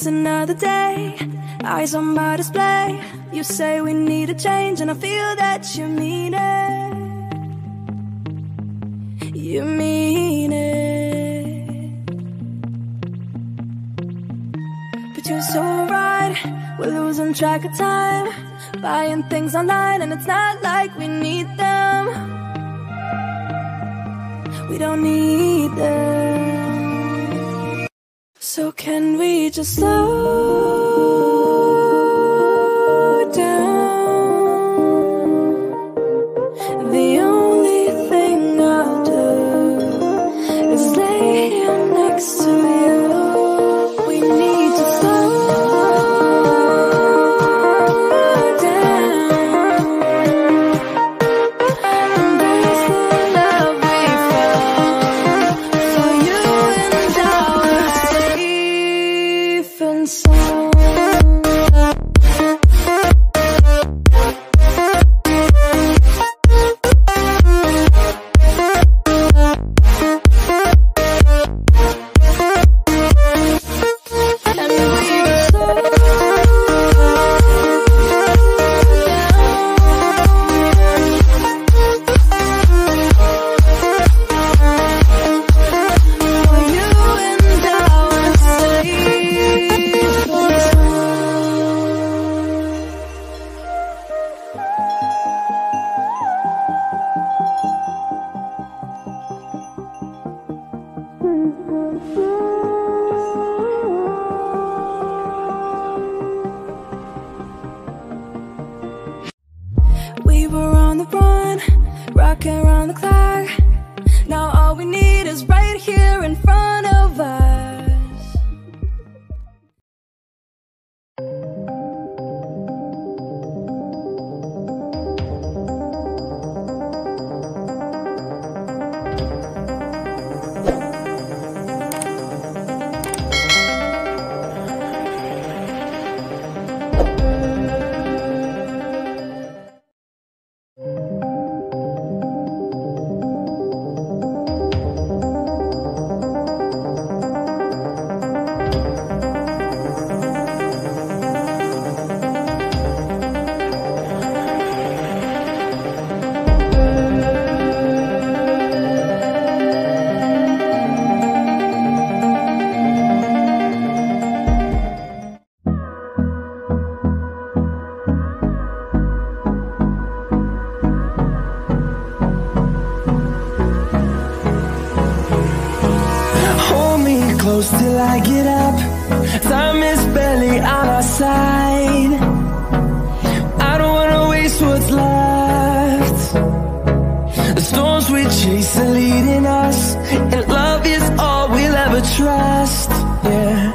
It's another day, eyes on my display. You say we need a change, and I feel that you mean it. You mean it. But you're so right, we're losing track of time, buying things online, and it's not like we need them. We don't need them. So can we just slow down? The only thing I'll do is lay here next to you. We need to slow down. Embrace the love we found. For you and I are safe and sound. We were on the run, rocking around the clock. Now all we need is right here in front of us. Close till I get up. Time is barely on our side. I don't wanna waste what's left. The storms we chase are leading us, and love is all we'll ever trust. Yeah,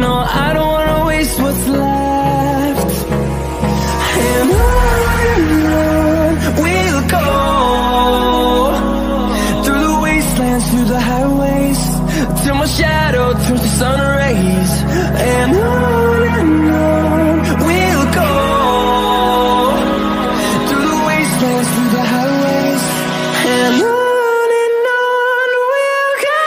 no, I don't wanna waste what's left. And on we'll go, through the wastelands, through the highways, till my shadow turns to sun rays. And on we'll go, through the wastelands, through the highways, and on we'll go.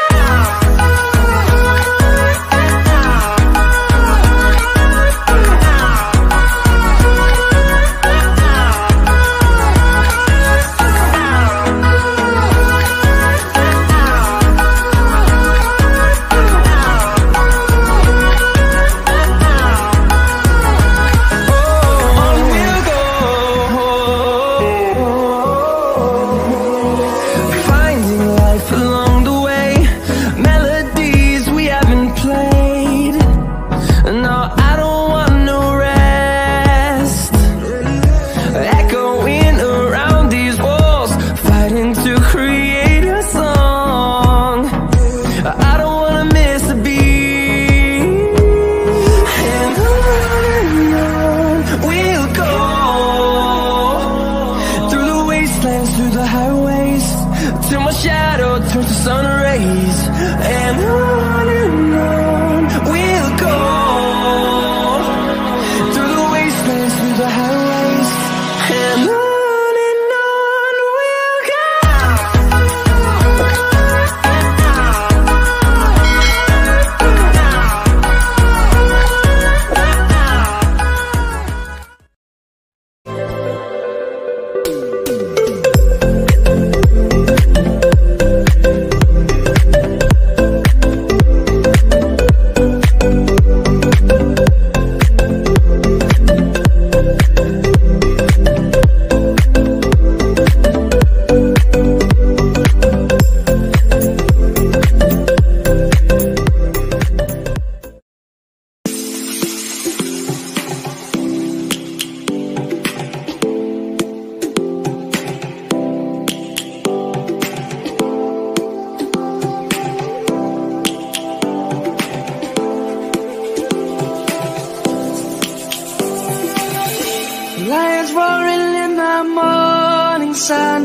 roaring in the morning sun,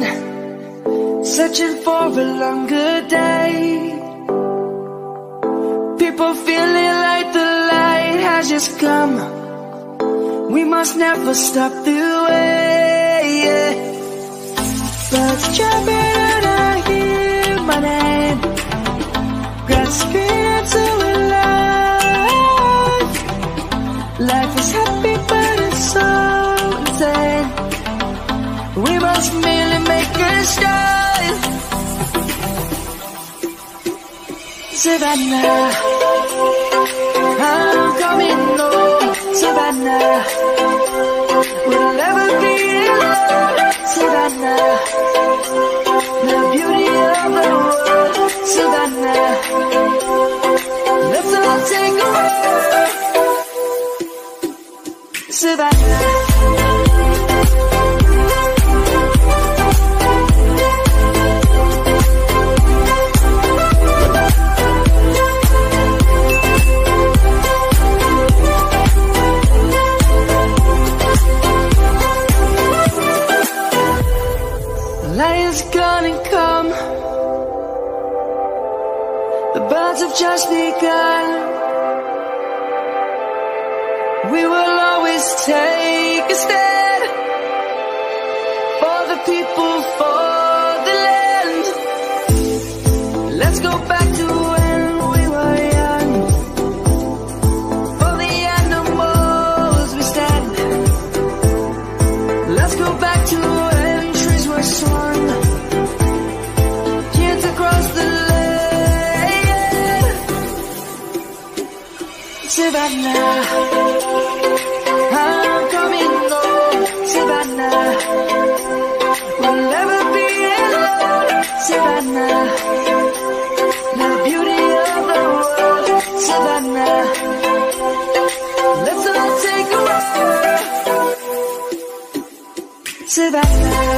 searching for a longer day. People feeling like the light has just come. We must never stop the way, yeah. Birds jumping and I hear my name, grasping into life. Life is happy but it's so insane. We must merely make a start. Savannah, I'm coming home. Savannah, we'll never be alone. Savannah, the beauty of the world. Savannah, let's all take a walk. Savannah. Lion's gonna come. The birds have just begun. We will always take a stand for the people, for the land. Let's go back to when we were young. For the animals we stand. Let's go back to when trees were swung, kids across the land. Savannah, I'm coming home. Savannah, we'll never be alone. Savannah, the beauty of the world. Savannah, let's all take a walk. Savannah.